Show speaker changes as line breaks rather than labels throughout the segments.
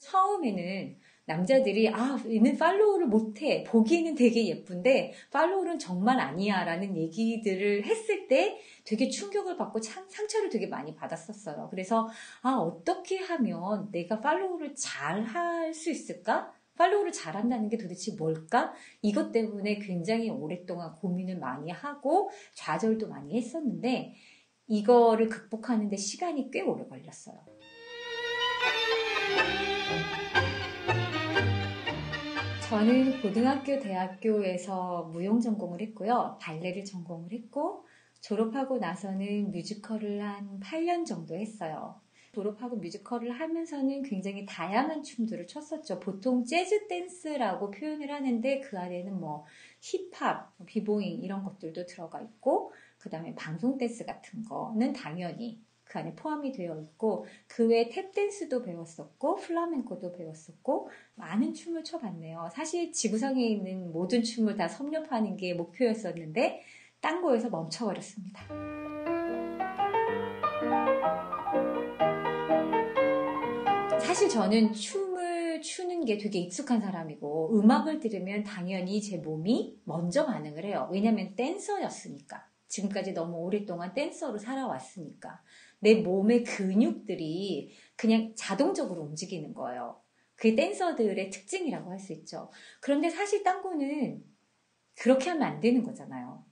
처음에는 남자들이 얘는 팔로우를 못해. 보기에는 되게 예쁜데 팔로우는 정말 아니야 라는 얘기들을 했을 때 되게 충격을 받고 상처를 되게 많이 받았었어요. 그래서 어떻게 하면 내가 팔로우를 잘 할 수 있을까? 팔로우를 잘한다는 게 도대체 뭘까? 이것 때문에 굉장히 오랫동안 고민을 많이 하고 좌절도 많이 했었는데 이거를 극복하는 데 시간이 꽤 오래 걸렸어요. 저는 고등학교, 대학교에서 무용 전공을 했고요. 발레를 전공을 했고 졸업하고 나서는 뮤지컬을 한 8년 정도 했어요. 졸업하고 뮤지컬을 하면서는 굉장히 다양한 춤들을 췄었죠. 보통 재즈 댄스라고 표현을 하는데 그 안에는 뭐 힙합, 비보잉 이런 것들도 들어가 있고 그 다음에 방송 댄스 같은 거는 당연히 그 안에 포함이 되어 있고 그 외에 탭댄스도 배웠었고 플라멩코도 배웠었고 많은 춤을 춰봤네요. 사실 지구상에 있는 모든 춤을 다 섭렵하는 게 목표였었는데 땅고에서 멈춰버렸습니다. 사실 저는 춤을 추는 게 되게 익숙한 사람이고 음악을 들으면 당연히 제 몸이 먼저 반응을 해요. 왜냐하면 댄서였으니까. 지금까지 너무 오랫동안 댄서로 살아왔으니까. 내 몸의 근육들이 그냥 자동적으로 움직이는 거예요. 그게 댄서들의 특징이라고 할 수 있죠. 그런데 사실 땅고는 그렇게 하면 안 되는 거잖아요.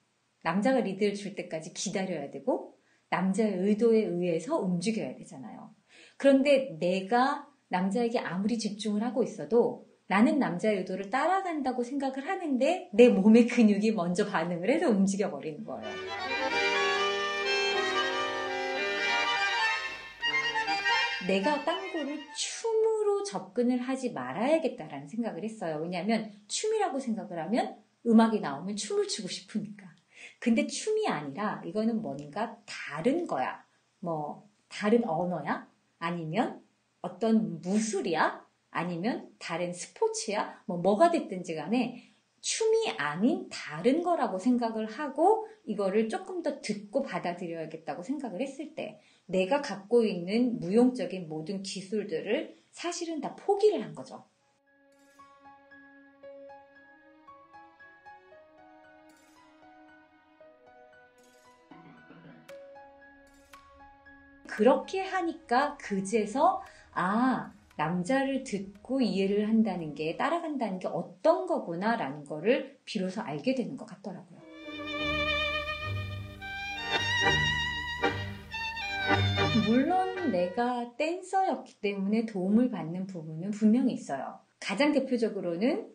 남자가 리드를 줄 때까지 기다려야 되고 남자의 의도에 의해서 움직여야 되잖아요. 그런데 내가 남자에게 아무리 집중을 하고 있어도 나는 남자의 의도를 따라간다고 생각을 하는데 내 몸의 근육이 먼저 반응을 해서 움직여버리는 거예요. 내가 땅고를 춤으로 접근을 하지 말아야겠다라는 생각을 했어요. 왜냐하면 춤이라고 생각을 하면 음악이 나오면 춤을 추고 싶으니까. 근데 춤이 아니라 이거는 뭔가 다른 거야. 뭐 다른 언어야? 아니면 어떤 무술이야? 아니면 다른 스포츠야? 뭐가 됐든지 간에 춤이 아닌 다른 거라고 생각을 하고 이거를 조금 더 듣고 받아들여야겠다고 생각을 했을 때 내가 갖고 있는 무용적인 모든 기술들을 사실은 다 포기를 한 거죠. 그렇게 하니까 그제서 남자를 듣고 이해를 한다는 게 따라간다는 게 어떤 거구나 라는 거를 비로소 알게 되는 것 같더라고요. 물론 내가 댄서였기 때문에 도움을 받는 부분은 분명히 있어요. 가장 대표적으로는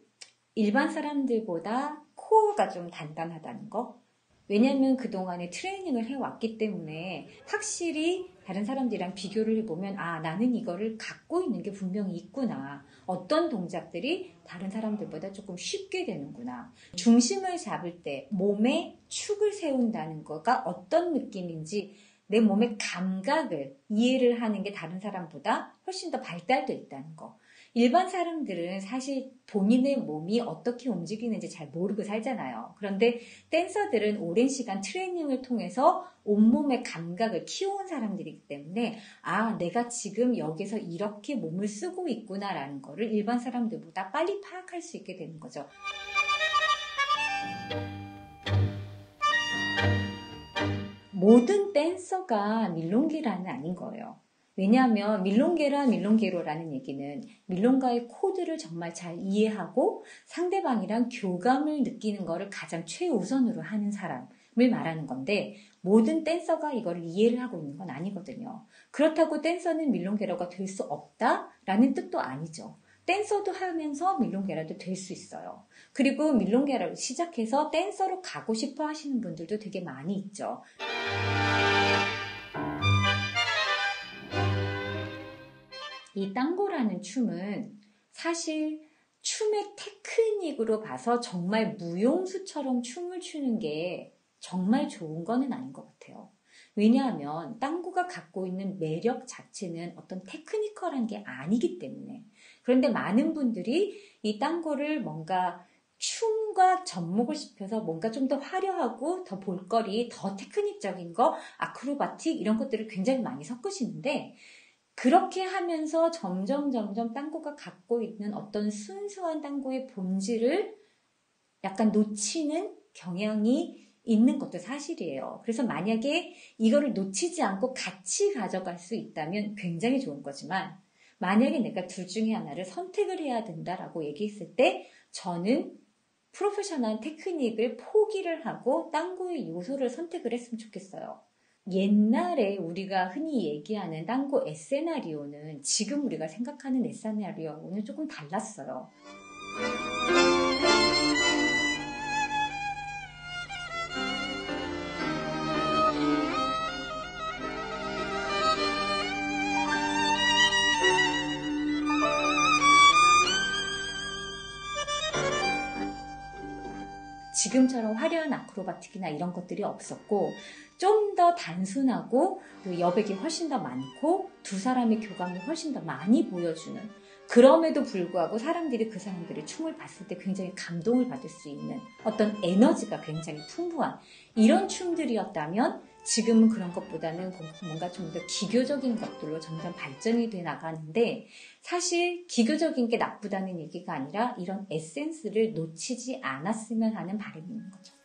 일반 사람들보다 코어가 좀 단단하다는 거. 왜냐하면 그동안에 트레이닝을 해왔기 때문에 확실히 다른 사람들이랑 비교를 해보면 나는 이거를 갖고 있는 게 분명히 있구나. 어떤 동작들이 다른 사람들보다 조금 쉽게 되는구나. 중심을 잡을 때 몸에 축을 세운다는 거가 어떤 느낌인지 내 몸의 감각을 이해를 하는 게 다른 사람보다 훨씬 더 발달되어 있다는 거. 일반 사람들은 사실 본인의 몸이 어떻게 움직이는지 잘 모르고 살잖아요. 그런데 댄서들은 오랜 시간 트레이닝을 통해서 온몸의 감각을 키워온 사람들이기 때문에 내가 지금 여기서 이렇게 몸을 쓰고 있구나라는 거를 일반 사람들보다 빨리 파악할 수 있게 되는 거죠. 모든 댄서가 밀롱게라는 아닌 거예요. 왜냐하면 밀롱게로라는 얘기는 밀롱가의 코드를 정말 잘 이해하고 상대방이랑 교감을 느끼는 것을 가장 최우선으로 하는 사람을 말하는 건데 모든 댄서가 이거를 이해를 하고 있는 건 아니거든요. 그렇다고 댄서는 밀롱게로가 될 수 없다라는 뜻도 아니죠. 댄서도 하면서 밀롱게라도 될 수 있어요. 그리고 밀롱게라를 시작해서 댄서로 가고 싶어 하시는 분들도 되게 많이 있죠. 이 땅고라는 춤은 사실 춤의 테크닉으로 봐서 정말 무용수처럼 춤을 추는 게 정말 좋은 거는 아닌 것 같아요. 왜냐하면 땅고가 갖고 있는 매력 자체는 어떤 테크니컬한 게 아니기 때문에. 그런데 많은 분들이 이 땅고를 뭔가 춤과 접목을 시켜서 뭔가 좀 더 화려하고 더 볼거리, 더 테크닉적인 거, 아크로바틱 이런 것들을 굉장히 많이 섞으시는데 그렇게 하면서 점점 딴구가 갖고 있는 어떤 순수한 딴구의 본질을 약간 놓치는 경향이 있는 것도 사실이에요. 그래서 만약에 이거를 놓치지 않고 같이 가져갈 수 있다면 굉장히 좋은 거지만 만약에 내가 둘 중에 하나를 선택을 해야 된다라고 얘기했을 때 저는 프로페셔널 테크닉을 포기를 하고 딴구의 요소를 선택을 했으면 좋겠어요. 옛날에 우리가 흔히 얘기하는 딴구 에세나리오는 지금 우리가 생각하는 에세나리오는 조금 달랐어요. 지금처럼 화려한 아크로바틱이나 이런 것들이 없었고 좀 더 단순하고 여백이 훨씬 더 많고 두 사람의 교감이 훨씬 더 많이 보여주는 그럼에도 불구하고 사람들이 그 사람들의 춤을 봤을 때 굉장히 감동을 받을 수 있는 어떤 에너지가 굉장히 풍부한 이런 춤들이었다면 지금은 그런 것보다는 뭔가 좀 더 기교적인 것들로 점점 발전이 돼 나가는데 사실 기교적인 게 나쁘다는 얘기가 아니라 이런 에센스를 놓치지 않았으면 하는 바람이 있는 거죠.